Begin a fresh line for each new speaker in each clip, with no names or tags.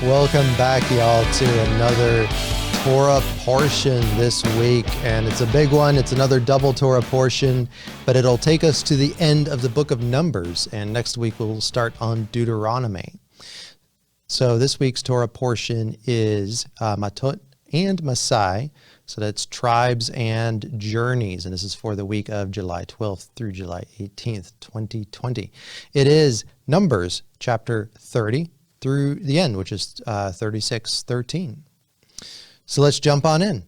Welcome back, y'all, to another Torah portion this week. And it's a big one. It's another double Torah portion, but it'll take us to the end of the book of Numbers. And next week, we'll start on Deuteronomy. So this week's Torah portion is Matot and Masai. So that's tribes and journeys. And this is for the week of July 12th through July 18th, 2020. It is Numbers chapter 30 through the end, which is 36:13. So let's jump on in.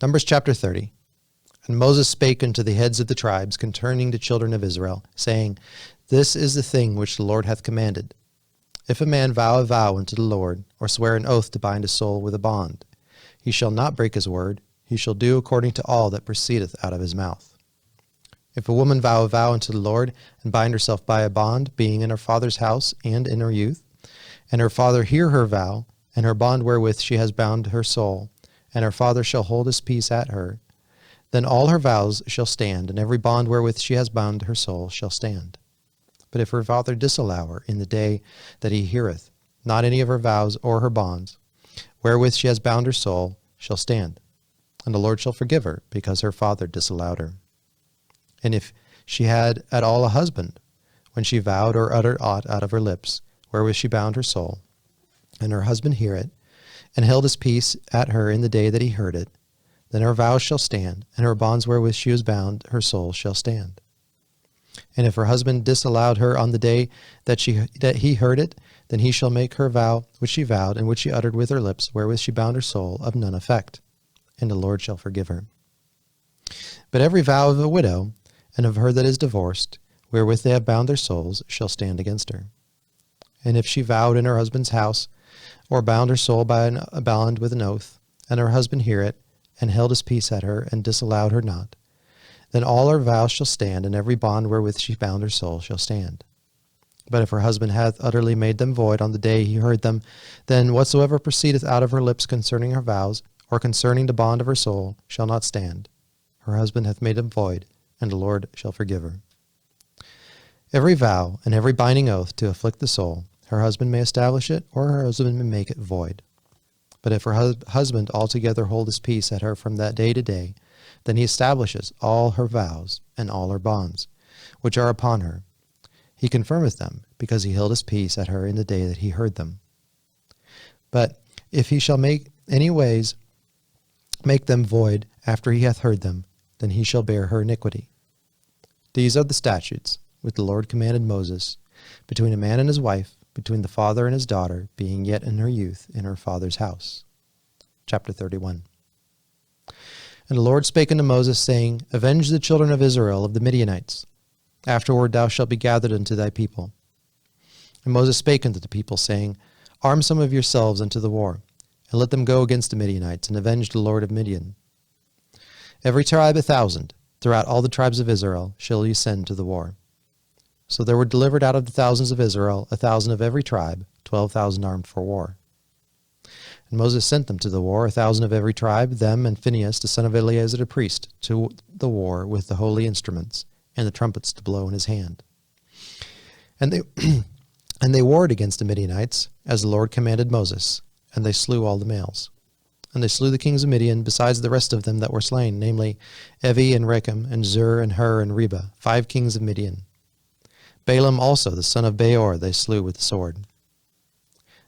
Numbers chapter 30. And Moses spake unto the heads of the tribes concerning the children of Israel, saying, This is the thing which the Lord hath commanded. If a man vow a vow unto the Lord, or swear an oath to bind his soul with a bond, he shall not break his word, he shall do according to all that proceedeth out of his mouth. If a woman vow a vow unto the Lord, and bind herself by a bond, being in her father's house and in her youth, and her father hear her vow, and her bond wherewith she has bound her soul, and her father shall hold his peace at her, then all her vows shall stand, and every bond wherewith she has bound her soul shall stand. But if her father disallow her in the day that he heareth, not any of her vows or her bonds, wherewith she has bound her soul, shall stand, and the Lord shall forgive her, because her father disallowed her. And if she had at all a husband, when she vowed or uttered aught out of her lips, wherewith she bound her soul, and her husband hear it, and held his peace at her in the day that he heard it, then her vows shall stand, and her bonds wherewith she was bound her soul shall stand. And if her husband disallowed her on the day that he heard it, then he shall make her vow which she vowed, and which she uttered with her lips, wherewith she bound her soul, of none effect, and the Lord shall forgive her. But every vow of a widow, and of her that is divorced, wherewith they have bound their souls, shall stand against her. And if she vowed in her husband's house, or bound her soul by a bond with an oath, and her husband hear it, and held his peace at her, and disallowed her not, then all her vows shall stand, and every bond wherewith she bound her soul shall stand. But if her husband hath utterly made them void on the day he heard them, then whatsoever proceedeth out of her lips concerning her vows, or concerning the bond of her soul, shall not stand. Her husband hath made them void, and the Lord shall forgive her. Every vow and every binding oath to afflict the soul, her husband may establish it, or her husband may make it void. But if her husband altogether hold his peace at her from that day to day, then he establishes all her vows and all her bonds, which are upon her. He confirmeth them, because he held his peace at her in the day that he heard them. But if he shall make them void after he hath heard them, then he shall bear her iniquity. These are the statutes which the Lord commanded Moses, between a man and his wife, between the father and his daughter, being yet in her youth, in her father's house. Chapter 31. And the Lord spake unto Moses, saying, Avenge the children of Israel of the Midianites. Afterward thou shalt be gathered unto thy people. And Moses spake unto the people, saying, Arm some of yourselves unto the war, and let them go against the Midianites, and avenge the Lord of Midian. Every tribe 1,000, throughout all the tribes of Israel, shall ye send to the war. So there were delivered out of the thousands of Israel 1,000 of every tribe, 12,000 armed for war. And Moses sent them to the war, 1,000 of every tribe, them and Phinehas the son of Eleazar the priest, to the war with the holy instruments, and the trumpets to blow in his hand. And they warred against the Midianites, as the Lord commanded Moses, and they slew all the males. And they slew the kings of Midian, besides the rest of them that were slain, namely Evi and Rechem, and Zur, and Hur, and Reba, 5 kings of Midian. Balaam also, the son of Beor, they slew with the sword.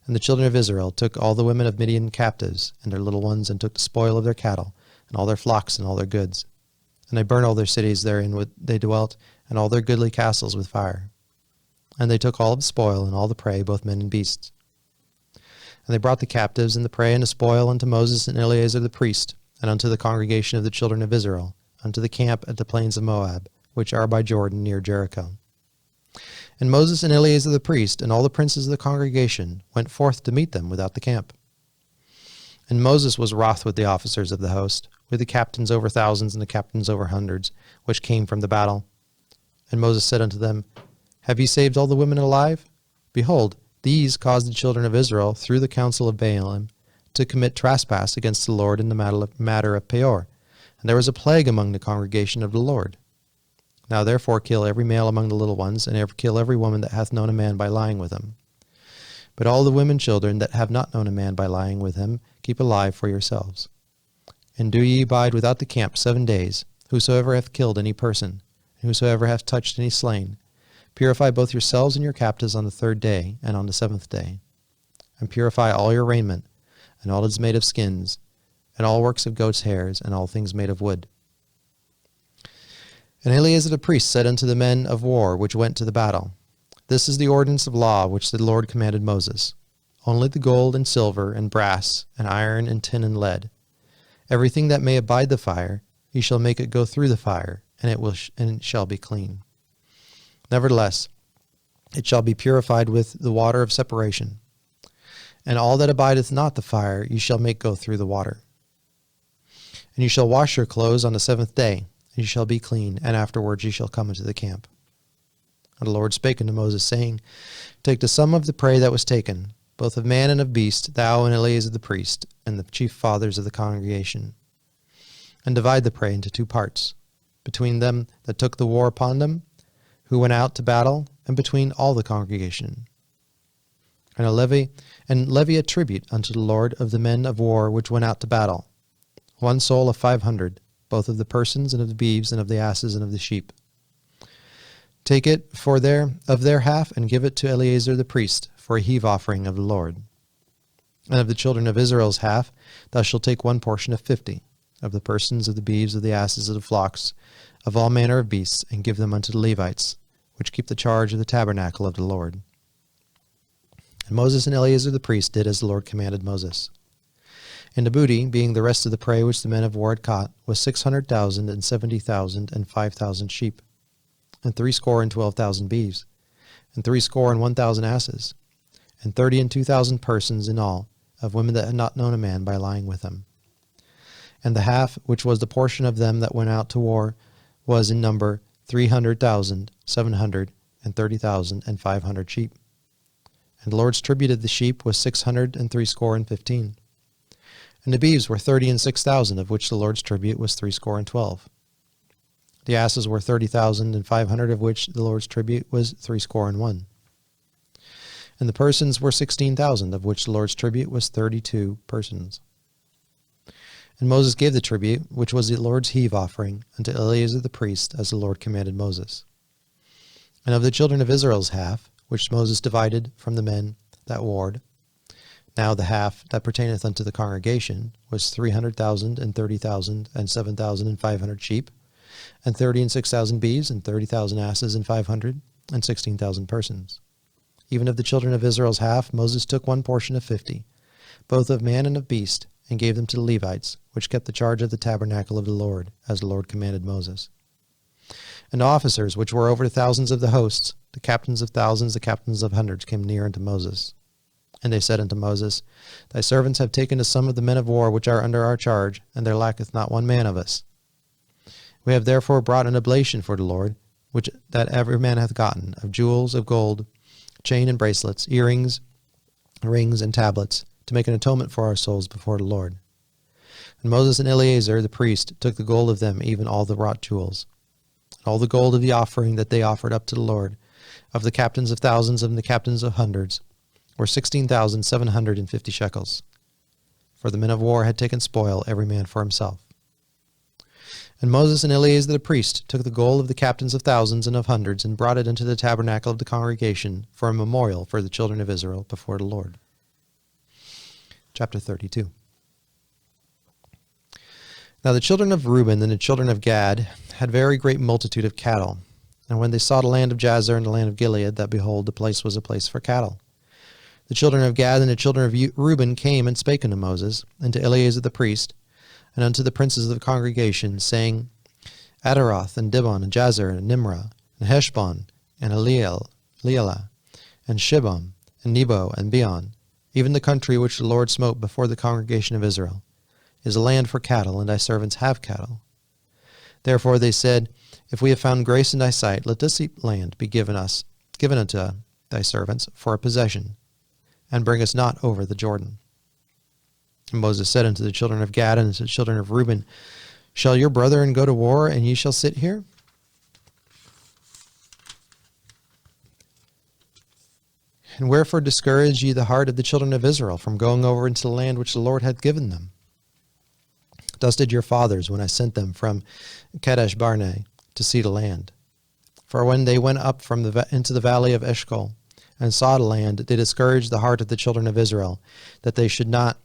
And the children of Israel took all the women of Midian captives, and their little ones, and took the spoil of their cattle, and all their flocks, and all their goods. And they burned all their cities therein they dwelt, and all their goodly castles with fire. And they took all of the spoil, and all the prey, both men and beasts. And they brought the captives, and the prey, and the spoil unto Moses and Eleazar the priest, and unto the congregation of the children of Israel, unto the camp at the plains of Moab, which are by Jordan near Jericho. And Moses and Eleazar the priest, and all the princes of the congregation, went forth to meet them without the camp. And Moses was wroth with the officers of the host, with the captains over thousands and the captains over hundreds, which came from the battle. And Moses said unto them, Have ye saved all the women alive? Behold, these caused the children of Israel, through the counsel of Balaam, to commit trespass against the Lord in the matter of Peor. And there was a plague among the congregation of the Lord. Now therefore kill every male among the little ones, and kill every woman that hath known a man by lying with him. But all the women children that have not known a man by lying with him, keep alive for yourselves. And do ye abide without the camp 7 days. Whosoever hath killed any person, and whosoever hath touched any slain, purify both yourselves and your captives on the 3rd day and on the 7th day. And purify all your raiment, and all that is made of skins, and all works of goats' hairs, and all things made of wood. And Eleazar the priest said unto the men of war which went to the battle, This is the ordinance of law which the Lord commanded Moses. Only the gold and silver and brass and iron and tin and lead, everything that may abide the fire, ye shall make it go through the fire, and it shall be clean. Nevertheless, it shall be purified with the water of separation. And all that abideth not the fire, ye shall make go through the water. And ye shall wash your clothes on the 7th day, and ye shall be clean, and afterwards ye shall come into the camp. And the Lord spake unto Moses, saying, Take the sum of the prey that was taken, both of man and of beast, thou and Eleazar the priest, and the chief fathers of the congregation, and divide the prey into 2 parts, between them that took the war upon them, who went out to battle, and between all the congregation. And levy a tribute unto the Lord of the men of war which went out to battle, 1 soul of 500, both of the persons and of the beeves and of the asses and of the sheep. Take it of their half, and give it to Eleazar the priest for a heave offering of the Lord. And of the children of Israel's half, thou shalt take 1 portion of 50, of the persons, of the beeves, of the asses, of the flocks, of all manner of beasts, and give them unto the Levites, which keep the charge of the tabernacle of the Lord. And Moses and Eleazar the priest did as the Lord commanded Moses. And the booty, being the rest of the prey which the men of war had caught, was 600,000 and 70,000 and 5,000 sheep, and 12,000 beeves, and 1,000 asses, and 32,000 persons in all, of women that had not known a man by lying with them. And the half, which was the portion of them that went out to war, was in number 300,000, 730,000, and 500 sheep. And the Lord's tribute of the sheep was 615. And the beeves were 36,000, of which the Lord's tribute was 12. The asses were 30,500, of which the Lord's tribute was 61. And the persons were 16,000, of which the Lord's tribute was 32 persons. And Moses gave the tribute, which was the Lord's heave offering, unto Eleazar the priest, as the Lord commanded Moses. And of the children of Israel's half, which Moses divided from the men that warred, now the half that pertaineth unto the congregation was 300,000 and 30,000 and 7,500 sheep, and 36,000 beeves, and 30,000 asses, and 500 and 16,000 persons. Even of the children of Israel's half, Moses took 1 portion of 50, both of man and of beast, and gave them to the Levites, which kept the charge of the tabernacle of the Lord, as the Lord commanded Moses. And the officers, which were over the thousands of the hosts, the captains of thousands, the captains of hundreds, came near unto Moses. And they said unto Moses, Thy servants have taken the sum of the men of war which are under our charge, and there lacketh not 1 man of us. We have therefore brought an oblation for the Lord, which that every man hath gotten, of jewels, of gold, chain and bracelets, earrings, rings, and tablets, to make an atonement for our souls before the Lord. And Moses and Eleazar the priest took the gold of them, even all the wrought jewels, and all the gold of the offering that they offered up to the Lord, of the captains of thousands and the captains of hundreds, were 16,750 shekels. For the men of war had taken spoil, every man for himself. And Moses and Eleazar the priest took the gold of the captains of thousands and of hundreds, and brought it into the tabernacle of the congregation for a memorial for the children of Israel before the Lord. Chapter 32. Now the children of Reuben and the children of Gad had very great multitude of cattle. And when they saw the land of Jazer and the land of Gilead, that behold, the place was a place for cattle. The children of Gad and the children of Reuben came and spake unto Moses, and to Eleazar the priest, and unto the princes of the congregation, saying, Adaroth, and Dibon, and Jazer, and Nimrah, and Heshbon, and Leelah, and Shibam, and Nebo, and Beon, even the country which the Lord smote before the congregation of Israel, is a land for cattle, and thy servants have cattle. Therefore they said, If we have found grace in thy sight, let this land be given unto thy servants for a possession, and bring us not over the Jordan. And Moses said unto the children of Gad and to the children of Reuben, Shall your brethren go to war, and ye shall sit here? And wherefore discourage ye the heart of the children of Israel from going over into the land which the Lord hath given them? Thus did your fathers when I sent them from Kadesh Barnea to see the land. For when they went up into the valley of Eshcol and saw the land, they discouraged the heart of the children of Israel, that they should not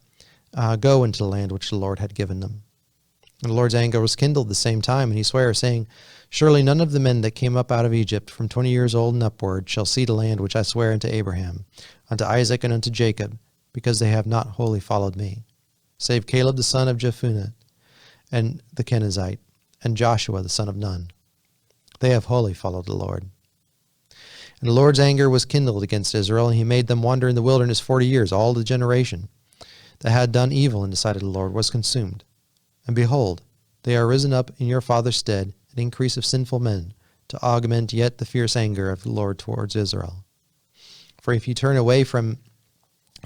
go into the land which the Lord had given them. And the Lord's anger was kindled the same time, and he sware, saying, Surely none of the men that came up out of Egypt from 20 years old and upward shall see the land which I swear unto Abraham, unto Isaac, and unto Jacob, because they have not wholly followed me, save Caleb the son of Jephunneh, and the Kenizzite, and Joshua the son of Nun. They have wholly followed the Lord. And the Lord's anger was kindled against Israel, and he made them wander in the wilderness 40 years. All the generation that had done evil in the sight of the Lord was consumed. And behold, they are risen up in your father's stead, an increase of sinful men, to augment yet the fierce anger of the Lord towards Israel. For if you turn away from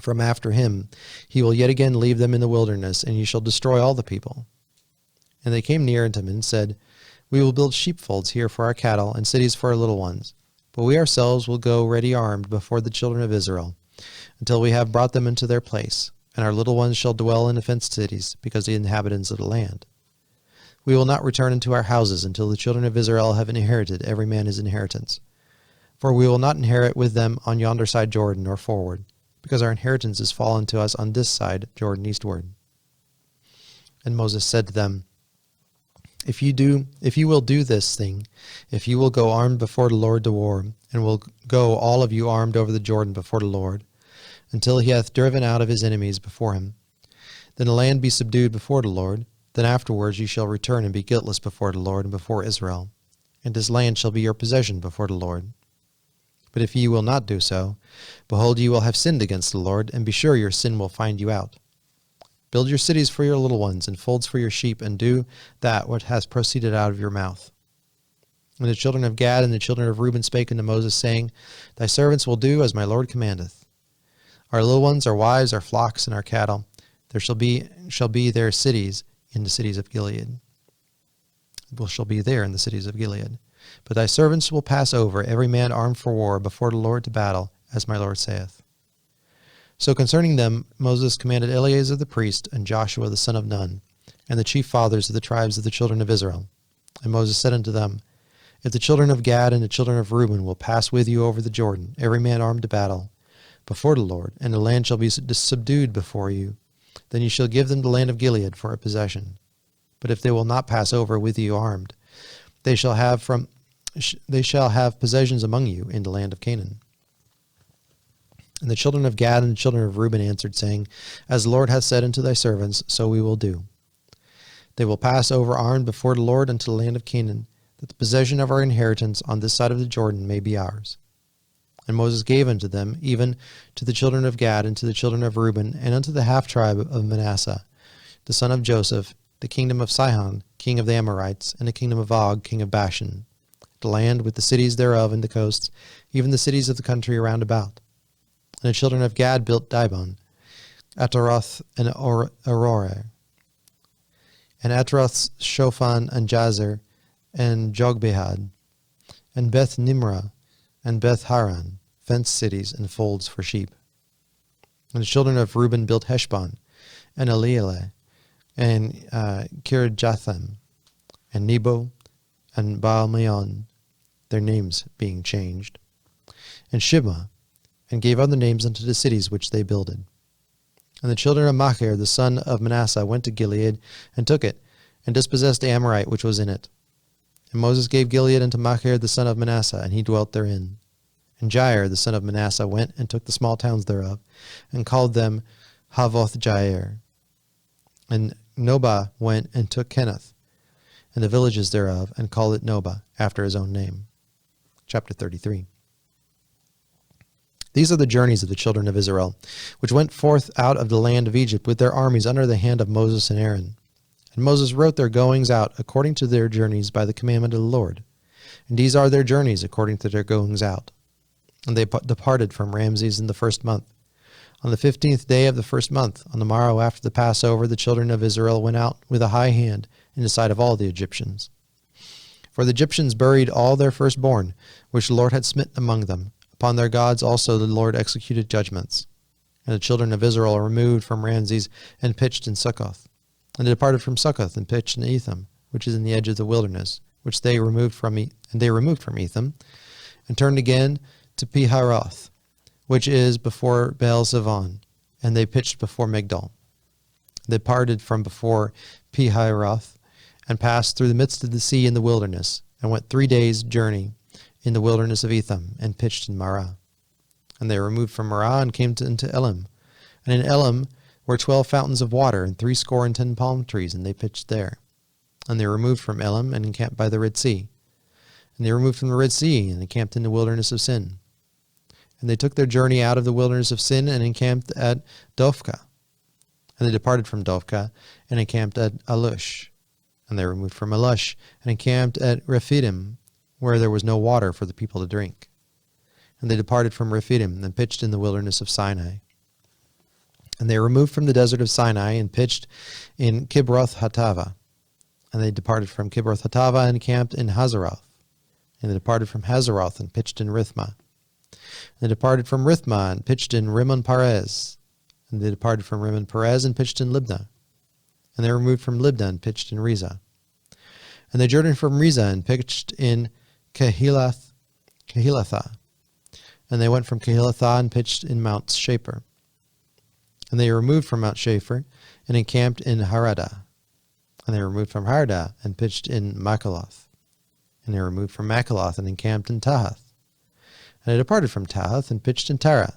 after him, he will yet again leave them in the wilderness, and you shall destroy all the people. And they came near unto him and said, We will build sheepfolds here for our cattle, and cities for our little ones. But we ourselves will go ready armed before the children of Israel, until we have brought them into their place, and our little ones shall dwell in the fenced cities, because the inhabitants of the land. We will not return into our houses until the children of Israel have inherited every man his inheritance. For we will not inherit with them on yonder side Jordan or forward, because our inheritance is fallen to us on this side Jordan eastward. And Moses said to them, If you will do this thing, if you will go armed before the Lord to war, and will go all of you armed over the Jordan before the Lord, until he hath driven out of his enemies before him, then the land be subdued before the Lord, then afterwards ye shall return and be guiltless before the Lord and before Israel, and this land shall be your possession before the Lord. But if ye will not do so, behold, ye will have sinned against the Lord, and be sure your sin will find you out. Build your cities for your little ones, and folds for your sheep, and do that what has proceeded out of your mouth. And the children of Gad and the children of Reuben spake unto Moses, saying, Thy servants will do as my Lord commandeth. Our little ones, our wives, our flocks, and our cattle, there shall be their cities in the cities of Gilead. Shall be there in the cities of Gilead. But thy servants will pass over, every man armed for war, before the Lord to battle, as my Lord saith. So concerning them, Moses commanded Eleazar the priest, and Joshua the son of Nun, and the chief fathers of the tribes of the children of Israel. And Moses said unto them, If the children of Gad and the children of Reuben will pass with you over the Jordan, every man armed to battle, before the Lord, and the land shall be subdued before you, then you shall give them the land of Gilead for a possession. But if they will not pass over with you armed, they shall have possessions among you in the land of Canaan. And the children of Gad and the children of Reuben answered, saying, As the Lord hath said unto thy servants, so we will do. They will pass over armed before the Lord unto the land of Canaan, that the possession of our inheritance on this side of the Jordan may be ours. And Moses gave unto them, even to the children of Gad and to the children of Reuben, and unto the half-tribe of Manasseh, the son of Joseph, the kingdom of Sihon, king of the Amorites, and the kingdom of Og, king of Bashan, the land with the cities thereof and the coasts, even the cities of the country round about. And the children of Gad built Dibon, Ataroth, and Aroer, and Atroth, Shophan, and Jazer, and Jogbehad, and Beth Nimrah, and Beth Haran, fenced cities and folds for sheep. And the children of Reuben built Heshbon, and Elealeh, and Kirjathim, and Nebo, and Baal-meon, their names being changed, and Shibmah, and gave other names unto the cities which they builded. And the children of Machir, the son of Manasseh, went to Gilead, and took it, and dispossessed the Amorite which was in it. And Moses gave Gilead unto Machir the son of Manasseh, and he dwelt therein. And Jair the son of Manasseh went and took the small towns thereof, and called them Havoth Jair. And Nobah went and took Kenath, and the villages thereof, and called it Nobah, after his own name. Chapter 33. These are the journeys of the children of Israel, which went forth out of the land of Egypt with their armies under the hand of Moses and Aaron. And Moses wrote their goings out according to their journeys by the commandment of the Lord. And these are their journeys according to their goings out. And they departed from Ramses in the 1st month. On the 15th day of the 1st month, on the morrow after the Passover, the children of Israel went out with a high hand in the sight of all the Egyptians. For the Egyptians buried all their firstborn, which the Lord had smitten among them, Upon their gods also the Lord executed judgments. And the children of Israel removed from Ramses and pitched in Succoth. And they departed from Succoth and pitched in Etham, which is in the edge of the wilderness, which they removed from Etham, and turned again to Piharoth, which is before Baal-Zephon, and they pitched before Migdol. They parted from before Piharoth, and passed through the midst of the sea in the wilderness, and went 3 days' journey in the wilderness of Etham, and pitched in Marah. And they removed from Marah and came into Elim. And in Elim were 12 fountains of water, and 70 palm trees, and they pitched there. And they removed from Elim and encamped by the Red Sea. And they removed from the Red Sea and encamped in the wilderness of Sin. And they took their journey out of the wilderness of Sin and encamped at Dophkah. And they departed from Dophkah and encamped at Alush. And they removed from Alush and encamped at Rephidim, where there was no water for the people to drink. And they departed from Rephidim and pitched in the wilderness of Sinai. And they removed from the desert of Sinai and pitched in Kibroth-Hattava. And they departed from Kibroth-Hattava and encamped in Hazeroth. And they departed from Hazeroth and pitched in Rithmah. And they departed from Rithmah and pitched in Rimmon-Perez. And they departed from Rimmon-Perez and pitched in Libnah. And they removed from Libnah and pitched in Rizah. And they journeyed from Rizah and pitched in Kehilathah. And they went from Kehilathah and pitched in Mount Shapir. And they removed from Mount Shapir and encamped in Haradah. And they removed from Haradah and pitched in Makaloth. And they removed from Makaloth and encamped in Tahath. And they departed from Tahath and pitched in Tara.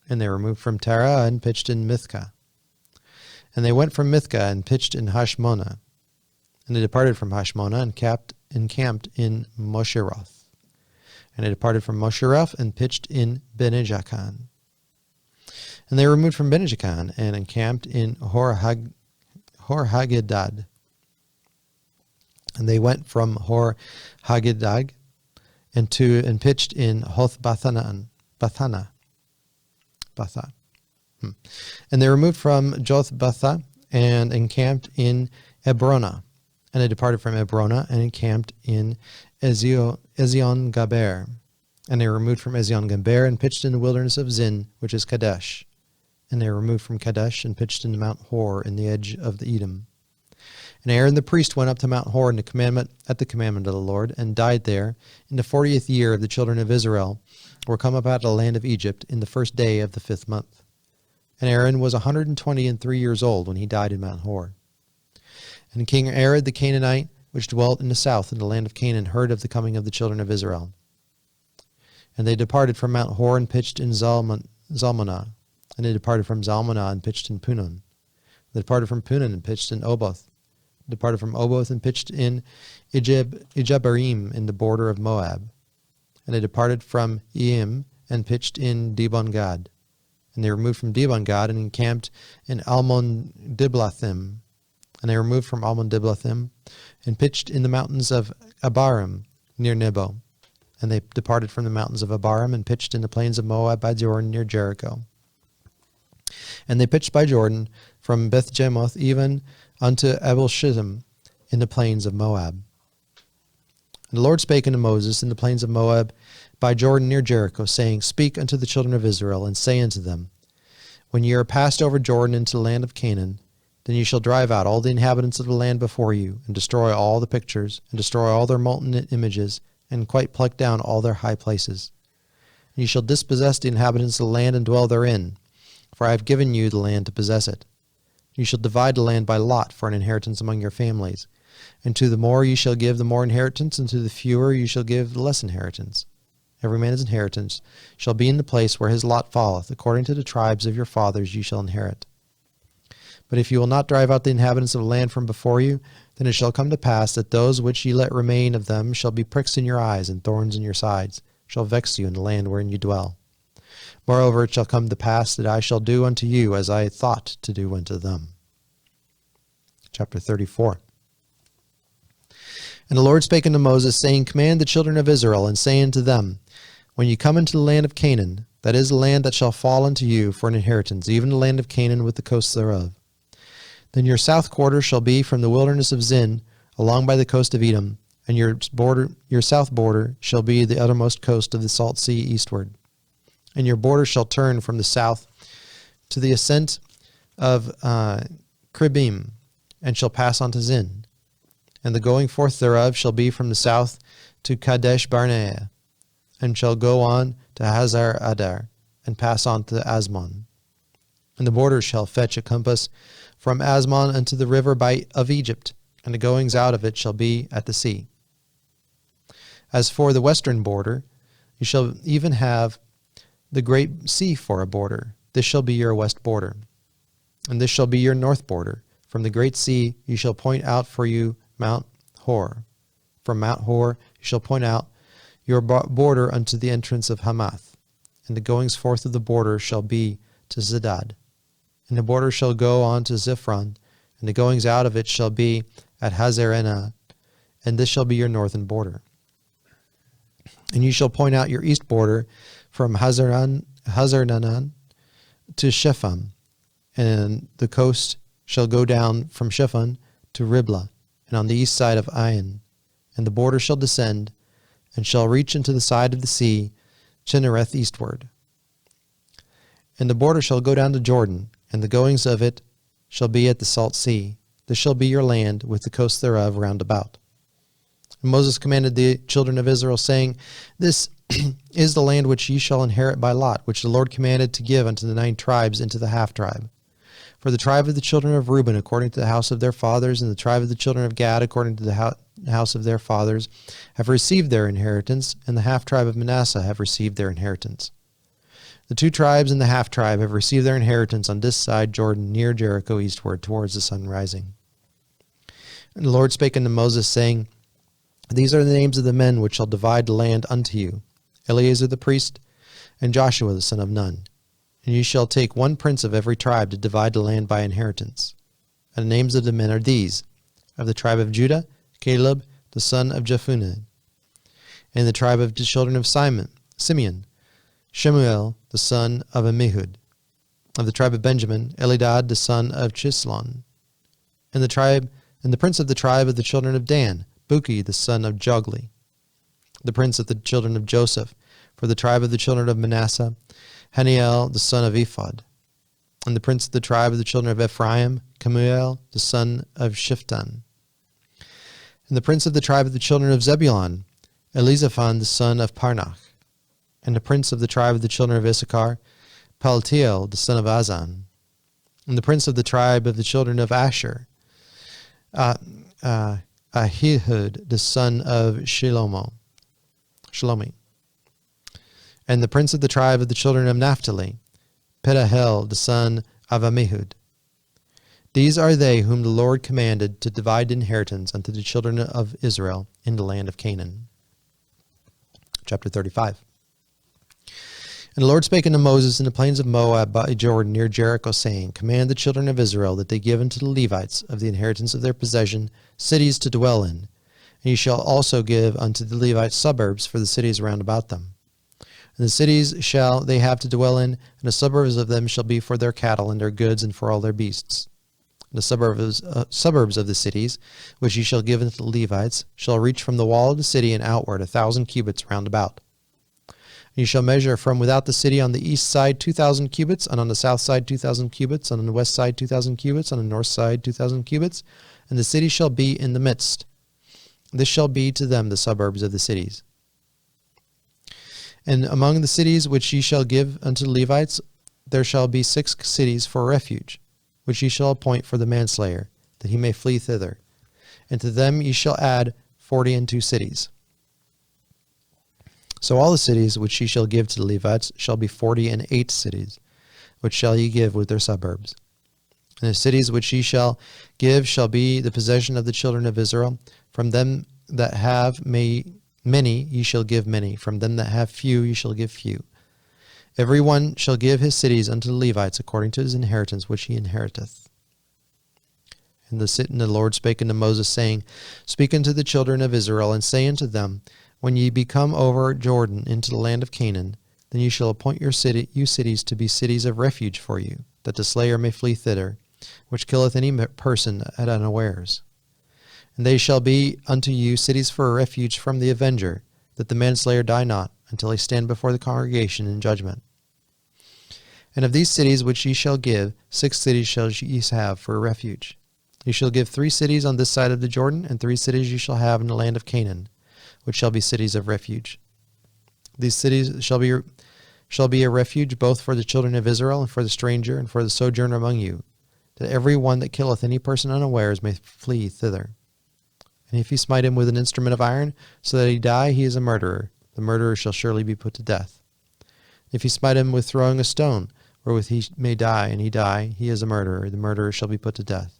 And they removed from Tara and pitched in Mithkah. And they went from Mithkah and pitched in Hashmonah. And they departed from Hashmonah and encamped in Mosheroth. And they departed from Mosheroth and pitched in Bene-Jaakan. And they removed from Bene-Jaakan and encamped in Hor-Haggidgad. And they went from Hor-Haggidgad and pitched in Bathana. And they removed from Joth-Batha and encamped in Ebrona. And they departed from Ebrona and encamped in Ezion-Gaber. And they removed from Ezion-Gaber and pitched in the wilderness of Zin, which is Kadesh. And they removed from Kadesh and pitched in Mount Hor in the edge of the Edom. And Aaron the priest went up to Mount Hor at the commandment of the Lord, and died there in the 40th year of the children of Israel, were come up out of the land of Egypt in the first day of the 5th month. And Aaron was 123 years old when he died in Mount Hor. And King Arad the Canaanite, which dwelt in the south in the land of Canaan, heard of the coming of the children of Israel. And they departed from Mount Hor and pitched in Zalmonah. And they departed from Zalmonah and pitched in Punon. They departed from Punon and pitched in Oboth. They departed from Oboth and pitched in Ijebarim in the border of Moab. And they departed from Eim and pitched in Dibon-Gad. And they removed from Dibon-Gad and encamped in Almon-Diblathim. And they removed from Almon-Diblathim and pitched in the mountains of Abarim near Nebo. And they departed from the mountains of Abarim and pitched in the plains of Moab by Jordan near Jericho. And they pitched by Jordan from Beth-Jemoth even unto Abel-Shittim in the plains of Moab. And the Lord spake unto Moses in the plains of Moab by Jordan near Jericho, saying, Speak unto the children of Israel, and say unto them, When ye are passed over Jordan into the land of Canaan, then ye shall drive out all the inhabitants of the land before you, and destroy all the pictures, and destroy all their molten images, and quite pluck down all their high places. And ye shall dispossess the inhabitants of the land and dwell therein, for I have given you the land to possess it. You shall divide the land by lot for an inheritance among your families. And to the more ye shall give the more inheritance, and to the fewer you shall give the less inheritance. Every man's inheritance shall be in the place where his lot falleth, according to the tribes of your fathers ye shall inherit. But if you will not drive out the inhabitants of the land from before you, then it shall come to pass that those which ye let remain of them shall be pricks in your eyes and thorns in your sides, shall vex you in the land wherein you dwell. Moreover, it shall come to pass that I shall do unto you as I thought to do unto them. Chapter 34. And the Lord spake unto Moses, saying, Command the children of Israel, and say unto them, When ye come into the land of Canaan, that is the land that shall fall unto you for an inheritance, even the land of Canaan with the coasts thereof. Then your south quarter shall be from the wilderness of Zin, along by the coast of Edom, and your south border shall be the uttermost coast of the salt sea eastward. And your border shall turn from the south to the ascent of Cribim, and shall pass on to Zin. And the going forth thereof shall be from the south to Kadesh Barnea, and shall go on to Hazar Adar, and pass on to Asmon. And the border shall fetch a compass from Asmon unto the river of Egypt, and the goings out of it shall be at the sea. As for the western border, you shall even have the great sea for a border. This shall be your west border. And this shall be your north border. From the great sea you shall point out for you Mount Hor. From Mount Hor you shall point out your border unto the entrance of Hamath. And the goings forth of the border shall be to Zedad. And the border shall go on to Ziphron, and the goings out of it shall be at Hazar-enah, and this shall be your northern border. And you shall point out your east border from Hazar-enah to Shepham, and the coast shall go down from Shepham to Riblah, and on the east side of Ain, and the border shall descend, and shall reach into the side of the sea, Chinnereth eastward. And the border shall go down to Jordan, and the goings of it shall be at the salt sea. This shall be your land, with the coast thereof round about. And Moses commanded the children of Israel, saying, This is the land which ye shall inherit by lot, which the Lord commanded to give unto the 9 tribes into the half tribe. For the tribe of the children of Reuben, according to the house of their fathers, and the tribe of the children of Gad, according to the house of their fathers, have received their inheritance, and the half tribe of Manasseh have received their inheritance. The 2 tribes and the half tribe have received their inheritance on this side Jordan, near Jericho eastward, towards the sun rising. And the Lord spake unto Moses, saying, These are the names of the men which shall divide the land unto you, Eleazar the priest, and Joshua the son of Nun. And you shall take 1 prince of every tribe to divide the land by inheritance. And the names of the men are these: of the tribe of Judah, Caleb the son of Jephunneh; and the tribe of the children of Simeon, Shemuel the son of Ammihud; of the tribe of Benjamin, Elidad the son of Chislon; and the prince of the tribe of the children of Dan, Buki the son of Jogli; the prince of the children of Joseph, for the tribe of the children of Manasseh, Haniel the son of Ephod; and the prince of the tribe of the children of Ephraim, Kemuel the son of Shiftan; and the prince of the tribe of the children of Zebulun, Elizaphan the son of Parnach; and the prince of the tribe of the children of Issachar, Paltiel the son of Azan; and the prince of the tribe of the children of Asher, Ahihud the son of Shlomi; and the prince of the tribe of the children of Naphtali, Pedahel the son of Ammihud. These are they whom the Lord commanded to divide inheritance unto the children of Israel in the land of Canaan. Chapter 35. And the Lord spake unto Moses in the plains of Moab by Jordan near Jericho, saying, Command the children of Israel that they give unto the Levites of the inheritance of their possession cities to dwell in. And ye shall also give unto the Levites suburbs for the cities round about them. And the cities shall they have to dwell in, and the suburbs of them shall be for their cattle and their goods and for all their beasts. And the suburbs of the cities, which ye shall give unto the Levites, shall reach from the wall of the city and outward 1,000 cubits round about. You shall measure from without the city on the east side 2,000 cubits, and on the south side 2,000 cubits, and on the west side 2,000 cubits, and on the north side 2,000 cubits, and the city shall be in the midst. This shall be to them the suburbs of the cities. And among the cities which ye shall give unto the Levites, there shall be 6 cities for refuge, which ye shall appoint for the manslayer, that he may flee thither. And to them ye shall add 42 cities. So all the cities which ye shall give to the Levites shall be 48 cities, which shall ye give with their suburbs. And the cities which ye shall give shall be the possession of the children of Israel. From them that have many ye shall give many. From them that have few ye shall give few. Every one shall give his cities unto the Levites according to his inheritance which he inheriteth. And the Lord spake unto Moses, saying, Speak unto the children of Israel, and say unto them, When ye be come over Jordan into the land of Canaan, then ye shall appoint you cities to be cities of refuge for you, that the slayer may flee thither, which killeth any person at unawares. And they shall be unto you cities for a refuge from the avenger, that the manslayer die not, until he stand before the congregation in judgment. And of these cities which ye shall give, 6 cities shall ye have for a refuge. Ye shall give 3 cities on this side of the Jordan, and 3 cities ye shall have in the land of Canaan, which shall be cities of refuge. These cities shall be a refuge both for the children of Israel, and for the stranger, and for the sojourner among you, that every one that killeth any person unawares may flee thither. And if he smite him with an instrument of iron, so that he die, he is a murderer. The murderer shall surely be put to death. If he smite him with throwing a stone, wherewith he may die, and he die, he is a murderer. The murderer shall be put to death.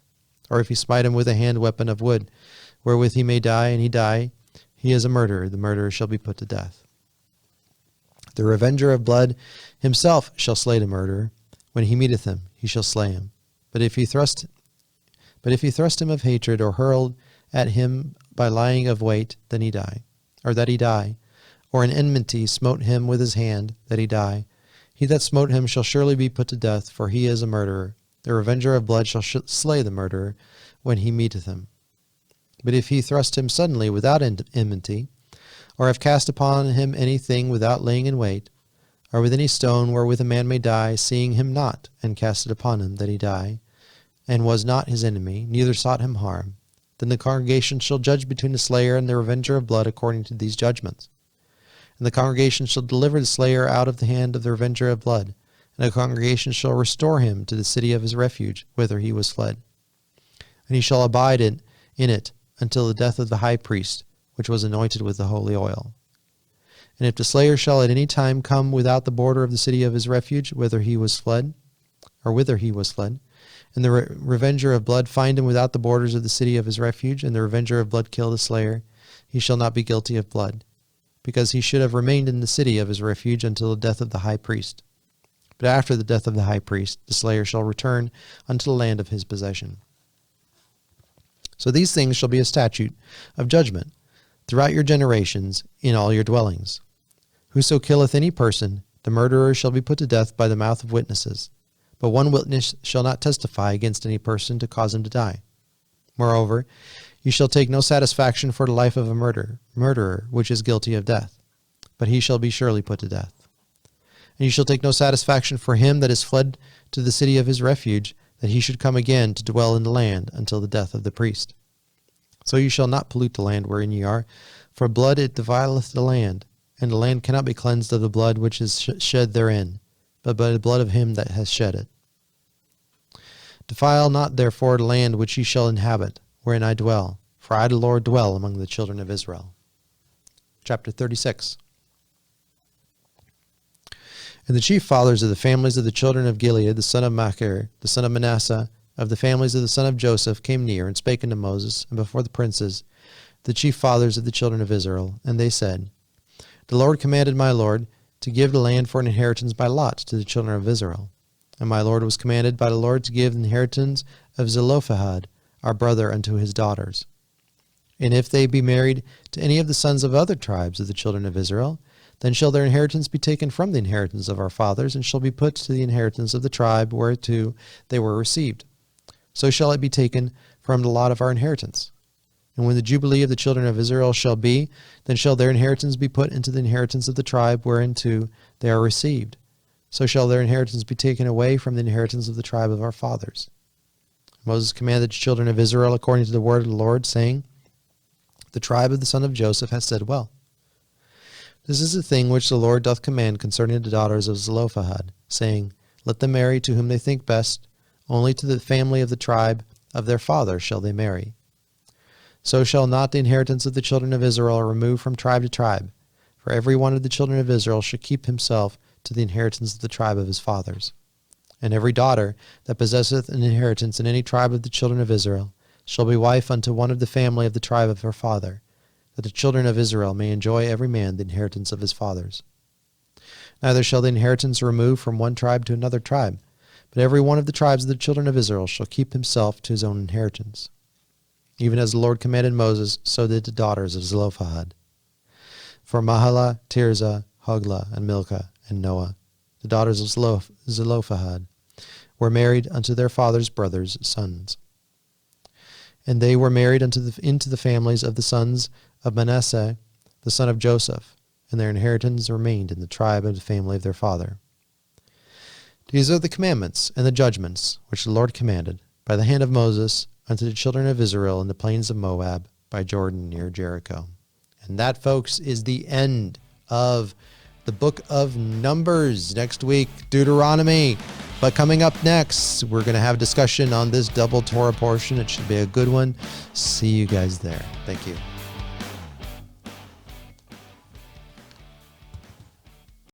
Or if he smite him with a hand weapon of wood, wherewith he may die, and he die, he is a murderer. The murderer shall be put to death. The revenger of blood himself shall slay the murderer. When he meeteth him, he shall slay him. But if he thrust him of hatred, or hurled at him by lying of weight, then he die, or that he die, or in enmity smote him with his hand, that he die. He that smote him shall surely be put to death, for he is a murderer. The revenger of blood shall slay the murderer when he meeteth him. But if he thrust him suddenly without enmity, or have cast upon him anything without laying in wait, or with any stone wherewith a man may die, seeing him not, and cast it upon him, that he die, and was not his enemy, neither sought him harm, then the congregation shall judge between the slayer and the revenger of blood according to these judgments. And the congregation shall deliver the slayer out of the hand of the revenger of blood, and the congregation shall restore him to the city of his refuge, whither he was fled. And he shall abide in it until the death of the high priest, which was anointed with the holy oil. And if the slayer shall at any time come without the border of the city of his refuge, whither he was fled, and the revenger of blood find him without the borders of the city of his refuge, and the revenger of blood kill the slayer, he shall not be guilty of blood, because he should have remained in the city of his refuge until the death of the high priest. But after the death of the high priest, the slayer shall return unto the land of his possession. So these things shall be a statute of judgment throughout your generations in all your dwellings. Whoso killeth any person, the murderer shall be put to death by the mouth of witnesses. But one witness shall not testify against any person to cause him to die. Moreover, you shall take no satisfaction for the life of a murderer which is guilty of death, but he shall be surely put to death. And you shall take no satisfaction for him that is fled to the city of his refuge, that he should come again to dwell in the land until the death of the priest. So you shall not pollute the land wherein ye are, for blood it defileth the land, and the land cannot be cleansed of the blood which is shed therein, but by the blood of him that has shed it. Defile not therefore the land which ye shall inhabit, wherein I dwell, for I the Lord dwell among the children of Israel. Chapter 36. And the chief fathers of the families of the children of Gilead, the son of Machir, the son of Manasseh, of the families of the son of Joseph, came near and spake unto Moses, and before the princes, the chief fathers of the children of Israel, and they said, The Lord commanded my Lord to give the land for an inheritance by lot to the children of Israel. And my Lord was commanded by the Lord to give the inheritance of Zelophehad, our brother, unto his daughters. And if they be married to any of the sons of other tribes of the children of Israel, then shall their inheritance be taken from the inheritance of our fathers, and shall be put to the inheritance of the tribe whereto they were received. So shall it be taken from the lot of our inheritance. And when the jubilee of the children of Israel shall be, then shall their inheritance be put into the inheritance of the tribe whereunto they are received. So shall their inheritance be taken away from the inheritance of the tribe of our fathers. Moses commanded the children of Israel according to the word of the Lord, saying, The tribe of the son of Joseph hath said well. This is the thing which the Lord doth command concerning the daughters of Zelophehad, saying, Let them marry to whom they think best, only to the family of the tribe of their father shall they marry. So shall not the inheritance of the children of Israel remove from tribe to tribe, for every one of the children of Israel shall keep himself to the inheritance of the tribe of his fathers. And every daughter that possesseth an inheritance in any tribe of the children of Israel shall be wife unto one of the family of the tribe of her father, that the children of Israel may enjoy every man the inheritance of his fathers. Neither shall the inheritance remove from one tribe to another tribe, but every one of the tribes of the children of Israel shall keep himself to his own inheritance. Even as the Lord commanded Moses, so did the daughters of Zelophehad. For Mahlah, Tirzah, Hoglah, and Milcah, and Noah, the daughters of Zelophehad, were married unto their father's brothers' sons. And they were married into the families of the sons of Manasseh, the son of Joseph, and their inheritance remained in the tribe and the family of their father. These are the commandments and the judgments which the Lord commanded by the hand of Moses unto the children of Israel in the plains of Moab by Jordan near Jericho. And that, folks, is the end of the book of Numbers. Next week, Deuteronomy. But coming up next, we're going to have a discussion on this double Torah portion. It should be a good one. See you guys there. Thank you.